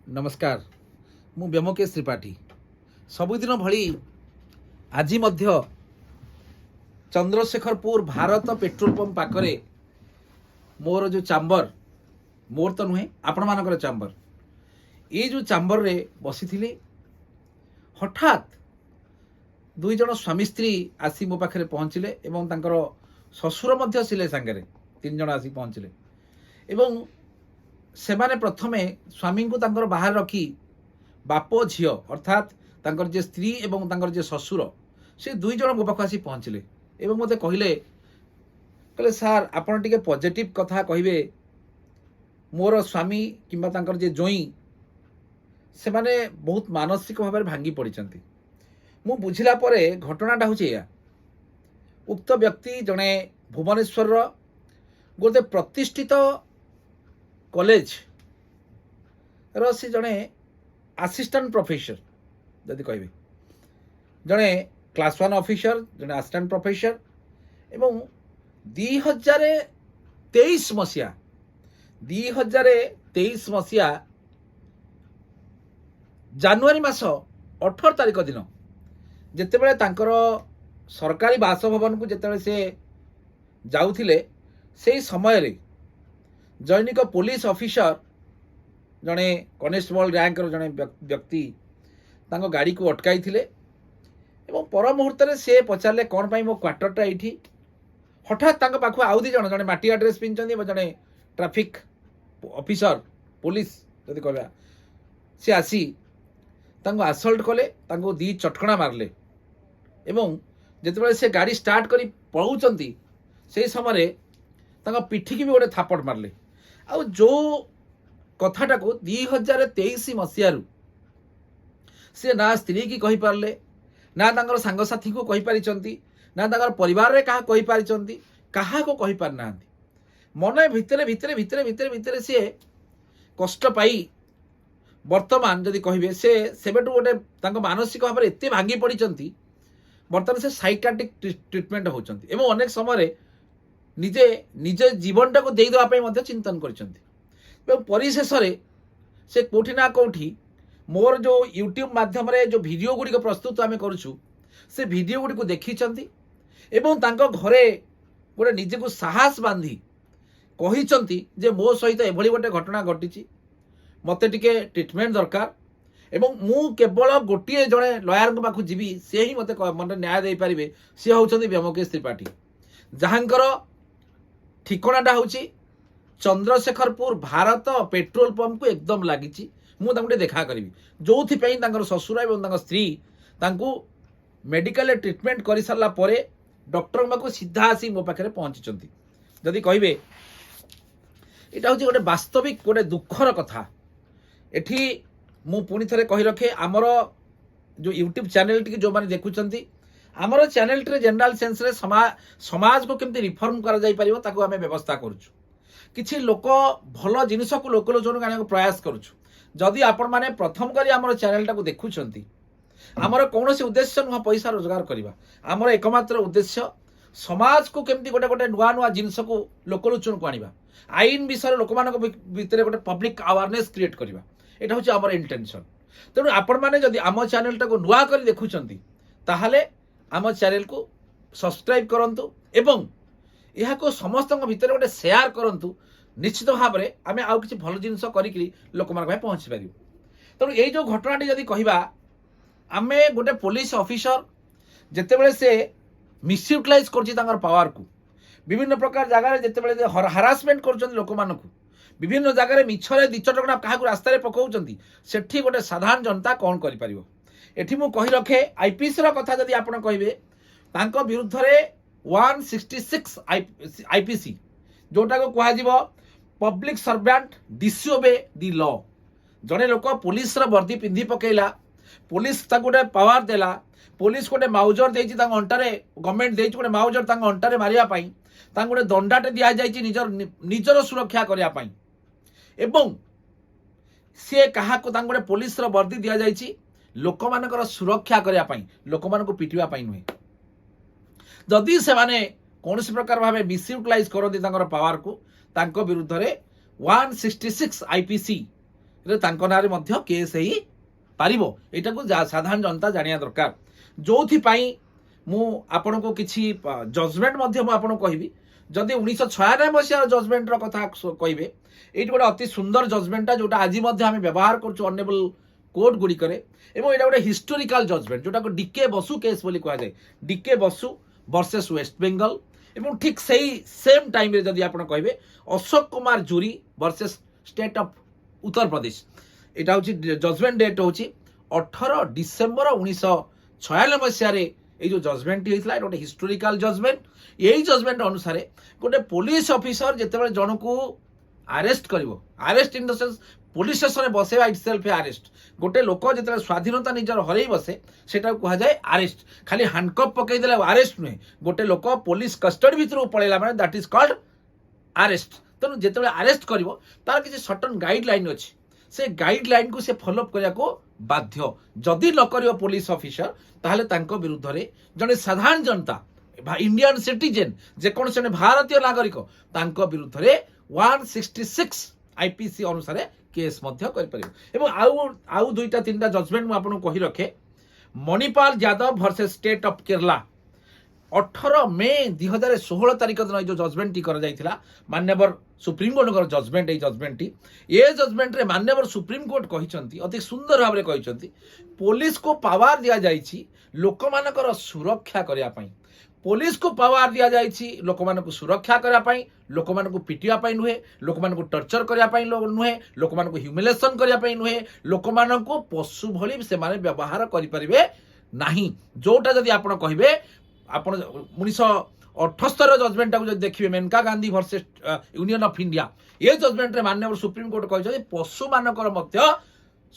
नमस्कार मु व्योमकेश त्रिपाठी सबुदिन भली आज चंद्रशेखरपुर भारत पेट्रोल पंप पाखरे मोर जो चैम्बर मोर तो नुहे आपण मानकर चैम्बर ये जो चैम्बर रे बसी थी हठात दुई जन स्वामी स्त्री आसी मो पाखे पहुँचले एवं तांकर ससुर मध्य सिले सांगरे तीन जन आसी पहुँचले एवं सेमाने प्रथमे स्वामी को तांकर बाहर रखी बाप झील अर्थात तांकर जे स्त्री एवं तांकर जे ससुर से दुई जन मो पाख आसी पहुँचले एवं मते कहले कहले सार आपण टिके पॉजिटिव कथा कहिबे मोर स्वामी किंबा तांकर जे जोई से माने बहुत मानसिक भाव भांगी पड़िचंती मु बुझिला परे घटनाटा हूँ या उक्त व्यक्ति जड़े भुवनेश्वर गोटे प्रतिष्ठित कॉलेज सी जड़े असिस्टेंट प्रोफेसर जदि कहे जड़े क्लास 1 ऑफिसर जड़े असिस्टेंट प्रोफेसर एवं 2023 मसीहा 2023 मसीहा जानुआरी मास 18 तारिख दिन जितेबाला तांकर सरकारी बासभवन को जितेबाला से जाउथिले से समय रे जैनिक पुलिस ऑफिसर जड़े कनेस्टेबल रैंक जड़े व्यक्ति तांको गाड़ी को अटकाई थिले एवं पर मुहूर्त से पचारे कौन पाई मो क्वार्टरटा ये हठात तांको पाखु आउ दी जन जड़े माटिया ड्रेस पिंधि जड़े ट्रैफिक ऑफिसर पुलिस जदि कहबा से आसी तांको असल्ट कले तांको दी चटकणा मारले एवं जितेबाला से गाड़ी स्टार्ट करी पलाउचंती से समय तांको पिठी की भी गोटे थापड़ मारले आ जो कथाटा को 2023 मसीह से ना स्त्री की कही पारले ना तांकर सांगसाथी को कही पारिचंती ना तांकर परिवार रे कहा कही पारिचंती कहा को कही पार नांती मन भितरे भितरे भितरे भितरे भितरे से कष्ट पाई वर्तमान जदि कहिबे से सेबेटू गोटे तांको मानसिक भाव एते भांगी पड़िचंती वर्तमान से साइकाट्रिक ट्रीटमेंट होचंती एवं अनेक समय निजे निजे जीवनटा को देई देबा पई चिंतन करिसंती परिशेष से कोठी ना कोठी मोर जो यूट्यूब माध्यम रे जो वीडियो गुड़ी को प्रस्तुत आम करूँ से वीडियो गुड़ी को देखी एवं तांको घरे गोटे निजे को साहस बांधी कही जे मो सहित एभली गोटे घटना घटी मते टिके ट्रीटमेंट दरकार एवं मु केवल गोटे जड़े लॉयर पाखु जीवी से ही मते मन न्याय दे पारे सी होउछंती व्योमकेश त्रिपाठी जहांकर ठिकानाटा होची चंद्रशेखरपुर भारत पेट्रोल पंप को एकदम लगी मुझे देखा करी जो ससुर और स्त्री मेडिकल ट्रीटमेंट कर सारा पर डॉक्टर पाक सीधा आसी मो पाखे पहुंची जदि कहे यहाँ हूँ गोटे वास्तविक गोटे दुखर कथा एठी मु पुणी थे कही रखे आमर जो यूट्यूब चैनल टी जो मैंने देखुं आमर चैनल टी जनरल सेन्स रे समाज को केमती रिफॉर्म करा जाई परिबो ताको आमे व्यवस्था करूछु किछि लोक भल जिनिस को लोकलोचन आने प्रयास करूछु जदि आपण माने प्रथम करी आमर चैनल टाको देखुछंती आमर कौनसी उद्देश्य नुआ पैसा रोजगार करबा आमर एकमात्र उद्देश्य समाज को केमती गोटे गोटे नुआ नुआ जिनिस को लोकलोचन को आनिबा आईन विषय लोक मानक भितर गोटे पब्लिक अवेयरनेस क्रिएट करबा एटा होछि आमर इंटेंशन तेणु आपण माने जदि आम चैनल टाको नुआ करी देखुछंती ताहाले आम चैनल को सब्सक्राइब करंतु एवं यह को समस्त भितर गोटे शेयर करंतु निश्चित भाव में आम आउ कि भल जिन लोक पहुँची पार तेणु ये जो घटनाटी जदि कहवा आम गोटे पुलिस ऑफिसर जितेबाला से मिसयूटिलाइज कर पावर को विभिन्न प्रकार जगह जितेबाला हारासमेंट कर लोक मानक विभिन्न जगह मिछरे दिचटकणा क्या रास्तार पकाउंट से गोटे साधारण जनता कौन कर एठी मु कही रखे आईपीसी कथा जदि आप कहे विरुद्ध 166 आईपीसी जोटा को कह public servant disobey the law जड़े लोक पुलिस वर्दी पिंधि पकेला पुलिस गोटे पावर देला पुलिस गोटे माउजर देछि अंटारे गवर्नमेंट देछि गोटे माउजर अंटारे मारिया पई गोटे दंडाटे दिया जाइछि निजर सुरक्षा करिया पई एवं सी क्या गोटे पुलिस वर्दी दिया जाइछि लोक मानकर सुरक्षा करिया पई लोक मानको पिटिवा पई नुहे जदि से माने कौन प्रकार भाव मिसयूटिलाइज करती पावर को विरुद्ध 166 आईपीसी तांको नारे मध्य केस हेई पारिबो एटा को साधारण जनता जानिया दरकार जोथि पाई मु आपण को किछि जजमेंट मध्य मु आपण कहबी जदि 1996 मसीहा जजमेंट रो कथा कहबे एटी गोटे अति सुंदर जजमेंटा जोटा आज मध्य आम व्यवहार करछु ऑनरेबल कोर्ट गुडी करे एवं एटा गोटे हिस्टोरिकल जजमेंट जोटा को डीके बसु केस बोली कहा जाए डीके बसु वर्सेस वेस्ट बेंगल एवं ठीक सही सेम टाइम रे जदि आपण कहबे Ashok Kumar Johri versus state of Uttar Pradesh एटा होची जजमेंट डेट होची 18 डिसेंबर 1996 मसीहा रे ए जो जजमेंट होइतला एटा गोटे हिस्टोरिकल जजमेंट यही जजमेंट अनुसार गोटे पुलिस ऑफिसर जेतेबेले जनकू अरेस्ट करिवो arrest in the sense police station में बसेवा इटसेल्फ अरेस्ट गोटे लोक जेतेबेले स्वाधीनता निजर हरई बसे सेटा कहा जाए अरेस्ट खाली हैंडकफ पकई देला अरेस्ट नुहे गोटे लोक पुलिस कस्टडी भितर पळेला माने दैट इज कॉल्ड अरेस्ट तेणु जेतेबेले अरेस्ट करिवो तार किछि सर्टन गाइडलाइन अछि से गाइडलाइन को से फॉलोअप करिया को बाध्य जदि न करियो पुलिस ऑफिसर ताहले तांको विरुद्ध रे जने साधारण जनता इंडियन सिटीजन जे कोन से भारतीय नागरिक तांको विरुद्ध रे 166 आईपीसी अनुसार केस मध्य कर परिबो एवं आउ दुईटा तीनटा जजमेंट मु आपन कहि रखे Manipal Yadav versus state of Kerala 18 May 2016 तारिख दिन जो जजमेंट टी कर जाइथिला मान्यवर सुप्रीम कोर्ट जजमेंट जजमेंट टी ये जजमेंट रे मान्यवर सुप्रीम कोर्ट कहिसंती अति सुंदर भाव रे कहिसंती पुलिस को पावर दिया जाइछि लोक मानकर सुरक्षा करिया पई पुलिस को पावर दिया जाइछि लोक मानको सुरक्षा करिया पई लोक मानको पिटिया पई नुहे लोक मानको टर्चर करिया पई नुहे लोक मानको ह्यूमिलेशन करिया पई नुहे लोक मानको पशु भली से माने व्यवहार करि परिबे नाही जोटा जदि आपण कहिबे आपण 1978 जजमेंट को देखिए Maneka Gandhi versus union of India ये जजमेंट रे माननीय सुप्रीम कोर्ट कहि पशु मानकर मध्य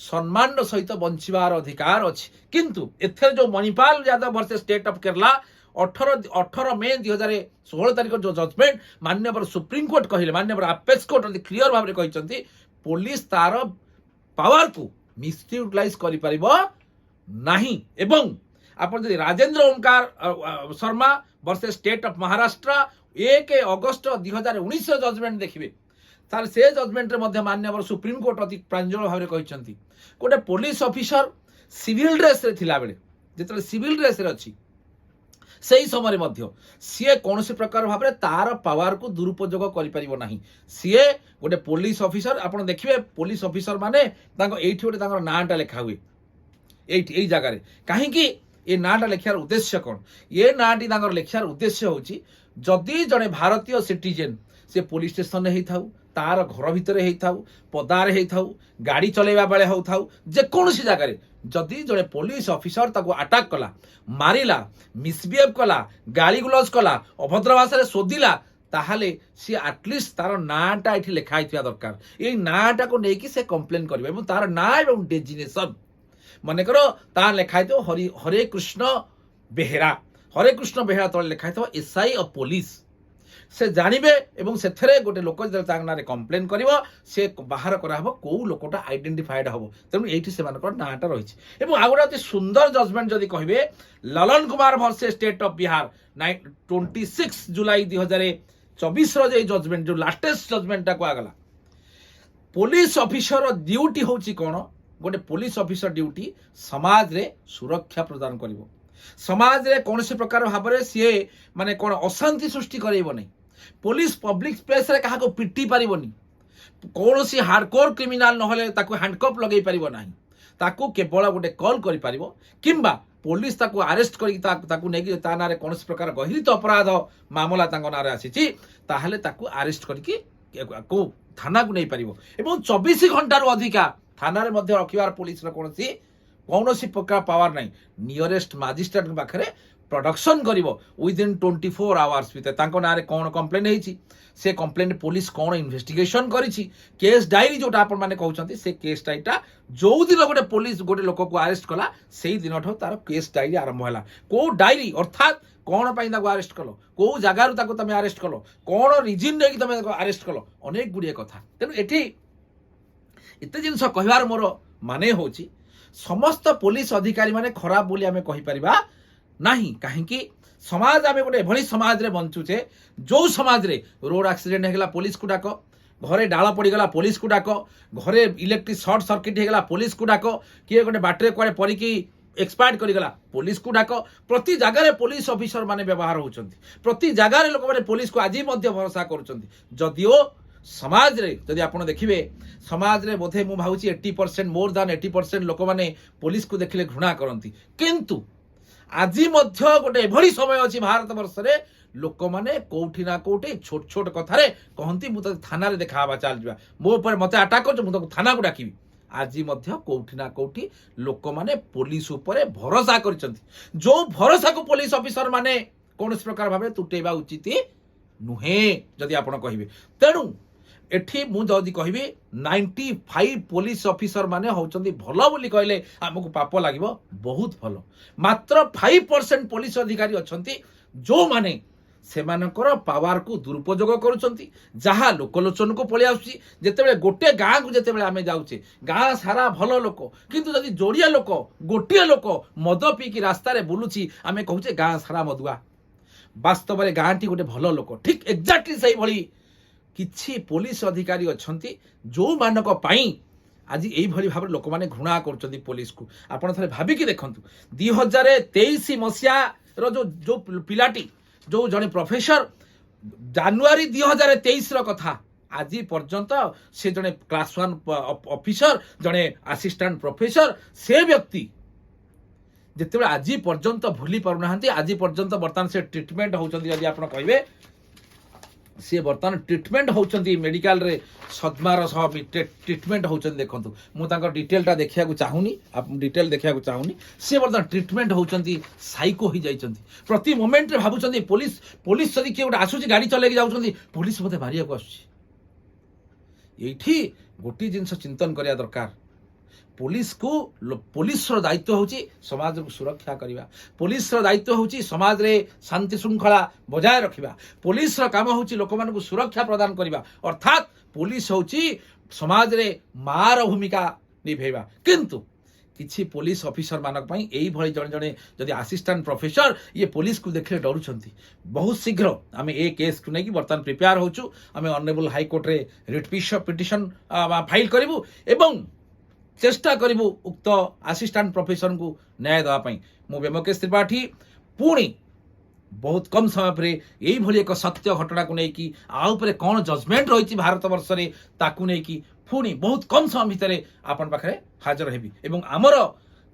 सम्मान सहित बंचिबार अधिकार अछि किंतु एथर जो Manipal Yadav versus state of Kerala 18 May 2016 तारिख जो जजमेंट माननीय सुप्रीम कोर्ट कहले माननीय अपेक्स कोर्ट क्लियर भाव रे कहिसंती पुलिस तार पावर को मिसयूटिलाइज करि परिबो नाही एवं आपण जदि Rajendra Omkar Sharma versus state of Maharashtra 1 अगस्त 2019 जजमेंट देखिबे तार से जजमेंट रे मध्य माननीय सुप्रीम कोर्ट अति प्रांजल भाव रे कहिसंती गोटे पुलिस ऑफिसर सिविल ड्रेस रे थिला बेले जेतले सिविल ड्रेस रे अछि सही समय मध्य सीए कौन से प्रकार भाव तार पावर को दुरुपयोग कर सीए गोटे पुलिस ऑफिसर आपण देखिए पुलिस ऑफिसर माने एठी गोटे नाटा लिखा हुए यही जगार कहीं ये नाटा लिखार उद्देश्य कौन ये नाटी लिखार उद्देश्य होची जदि जड़े भारतीय सिटीजेन से पुलिस स्टेशन में था तार घर भितर होता पदार होता गाड़ी चलेबा बेले होता जेकोसी जगार जदि जड़े पुलिस ऑफिसर ताको अटैक कला मारिला मिसबिहेव कला गाली गुलज कला अभद्र भाषा शोधिला ताहले सी एटलिस्ट तार नाटा ये लिखाई दरकार ये नाटा को लेकिन से कंप्लेन कर तार ना एवं डेजिनेशन मनकर तार लिखाई हरे कृष्ण बेहेरा तले लिखाई एसआई ऑफ पुलिस से जानवे एवं से गोटे लोक ना कंप्लेन कर से बाहर कराब कौ लोकटा आइडेंटिफाइड हम तेणु ये से नाटा रही आ गए अति सुंदर जजमेंट जदि कहे Lalan Kumar versus state of Bihar 26 जुलाई 2024 जजमेंट जो लाटेस्ट जजमेंट कहगला पुलिस ऑफिसर ड्यूटी हूँ कौन गोटे पुलिस ऑफिसर ड्यूटी समाज रे सुरक्षा प्रदान करिवो समाज रे कौन से प्रकार भाव में सी माने कौन अशांति सृष्टि करेइबो नहीं पुलिस पब्लिक प्लेस रे कहा को पिटी पारिबोनी कौन सी हार्डकोर क्रिमिनाल नहले ताको हैंडकफ लगै पारिबो नाही ताको केवल गोटे कॉल करि पारिबो किंबा पुलिस ताको अरेस्ट करी ताको नेकी ता नारे कौन से प्रकार गहिरित अपराध मामला तांको नारे आसीची ताहले ताको अरेस्ट करिकि को थाना को नै पारिबो एवं 24 घंटा रु अधिका थाना रे मध्य रखिबार पुलिस कौन सी प्रकार पावर नहीं नियरेस्ट मजिस्ट्रेट पाखे प्रोडक्शन करिवो विदिन 24 आवर्स भितर तांको नारे कौन कंप्लेन होईची से कंप्लेन पुलिस कौन इन्वेस्टिगेशन करिची केस डायरी जोटा आपण माने कहउछंती से केस डायरीटा जो दिन गोटे पुलिस गोटे लोक को अरेस्ट कला सेही दिन ठो तार केस डायरी आरंभ होला को डायरी अर्थात कौन पाई ताको अरेस्ट कलो को जगारु ताको तमे अरेस्ट कलो कौन रीजन नै कि तमे अरेस्ट कलो अनेक गुडिए कथा तेनु एठी एते जिंस कहबार मोर माने होची समस्त पुलिस अधिकारी माने खराब बोली आमे कहि परिबा नाही काहेकि समाज आमे गोटे एभली समाज रे बंचुचे जो समाज रे रोड एक्सीडेंट हेगला पुलिस को डाक घरे डाल पड़गला पुलिस को डाक घरे इलेक्ट्रिक सर्ट सर्किट होगा पुलिस को डाक किए गोटे बाटर कुआड़े पड़िकी एक्सपायर्ड करगला पुलिस को डाक प्रति जगार पुलिस ऑफिसर माने व्यवहार होउछंती प्रति जगार लोक माने पुलिस को आज भरोसा करुछंती जदिओ समाज रे जदि आपण देखिबे समाज रे बोधे मु भाउची 80% मोर दान 80% लोक माने पुलिस को देखिले घृणा करंती किंतु आज मध्य गोटे एभली समय अछि भारत वर्ष रे लोक माने कोठी ना कोठी छोट छोट कथारे कहंती मु त थाना रे देखाबा चल जिबा मो ऊपर मते अटैक कर मु त थाना को डाकिबी आज मध्य कोठी ना कोठी लोक माने पुलिस ऊपर भरोसा करिसंती जो भरोसा को पुलिस ऑफिसर माने कौन प्रकार भाबे तुटेबा उचित नुहे जदि आपण कहिबे तेणु एठी मु जदि कहबी 95 पुलिस ऑफिसर माने होचंदी भलो बोली कहले हमकु पाप लागिबो बहुत भलो मात्र 5% पुलिस अधिकारी अछंती जो माने सेमानकर पावर को दुरुपयोग करुचंती जहा लोकलोचन को पळि आउची जेतेबेले गोटे गाँ को जेतेबेले आमे जाउचे गाँ सारा भलो लोक किंतु जदि जोड़िया लोक गोटिया लोक मद पी की रास्ता रे बुलुची आमे कहूचे गाँ सारा मदुआ वास्तव में गाँटी गोटे भलो लोक ठीक एक्जाक्टली सही भली किछि पुलिस अधिकारी अछंती जो मानक पाई आज यही भाव लोक मैंने घृणा कर पुलिस को आपण थे भाविकी देखंतु 2023 मसीहा रो जो पिलाटी जो जने प्रोफेसर जनवरी 2023 रो कथा आज पर्यंत से जने क्लास 1 ऑफिसर जने असिस्टेंट प्रोफेसर से व्यक्ति जिते आज पर्यंत भूली पारना आज पर्यंत बर्तमान से ट्रीटमेंट होचंती यदि आपण कहबे सी बर्तमान ट्रीटमेंट होचंती मेडिकल रे सदमार सह ट्रीटमेंट होचंती देखंतु मु तांकर डिटेलटा देखिया को चाहुनी आप डिटेल देखिया को चाहुनी सी बर्तमान ट्रीटमेंट होचंती साइको हो जाइचंती प्रति मोमेंट रे भाबुचंती पुलिस जदि के गोटे आसुची गाड़ी चलेकी जाउचंती पुलिस मते मारिया को आसुची एठी गोटी जिंस चिंतन करिया दरकार पुलिस को पुलिस दायित्व होची समाज को सुरक्षा करिबा पुलिस दायित्व होची समाज रे शांति श्रृंखला बजाय रखिबा पुलिस काम होची लोक मान को सुरक्षा प्रदान करिबा अर्थात पुलिस होची समाज रे मार भूमिका निभेबा किंतु किछि पुलिस ऑफिसर मानक पई एई भली जण जणे जदि असिस्टेंट प्रोफेसर ये पुलिस को देखले डरुछंती बहुत शीघ्र आमे ए केस को नै कि वर्तमान प्रिपेयर होचु आमे ऑनरेबल हाई कोर्ट रे रिट पिटिशन फाइल करिवु एवं चेष्टा करिवु उक्त असिस्टेंट प्रोफेसर को न्याय देवा पई मु व्यमकेश त्रिपाठी पुणी बहुत कम समय पर यही भली एक सत्य घटना को लेकिन आ उपरे कौन जजमेंट रही भारत वर्ष में ताकू लेकिन पुणी बहुत कम समय भितर आपण पाखरे हाजर हेबी एवं आमर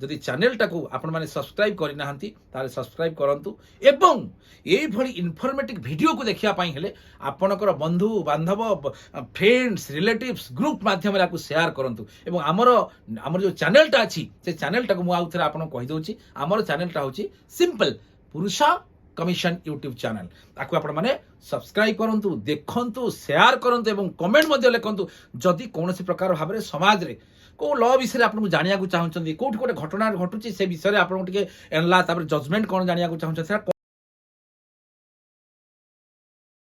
जदि चैनल टाकू आपण माने सब्सक्राइब करि नाहंती ताले सब्सक्राइब करंतु एवं एई भली इन्फॉर्मेटिव वीडियो को देखिया पई हेले आपणकर बंधु बांधव फ्रेंड्स रिलेटिव्स ग्रुप माध्यम रे आपको शेयर करंतु एवं आमर जो चैनल टा अछि से चैनल टाकू मु आउथरे आपण कहि दोछि आमर चैनल टा होछि सिंपल पुरुष कमिशन यूट्यूब चैनल ताकू आपण माने सब्सक्राइब करंतु देखंतु शेयर करंतु एवं कमेंट मध्ये लिखंतु जदि कोनोसी प्रकार भाबरे समाज रे को लॉ विषय आपको जानिया चाहते कौट गोटे घटना घटुची से विषय आपको टे एनला जजमेंट कौन जानिया चाहते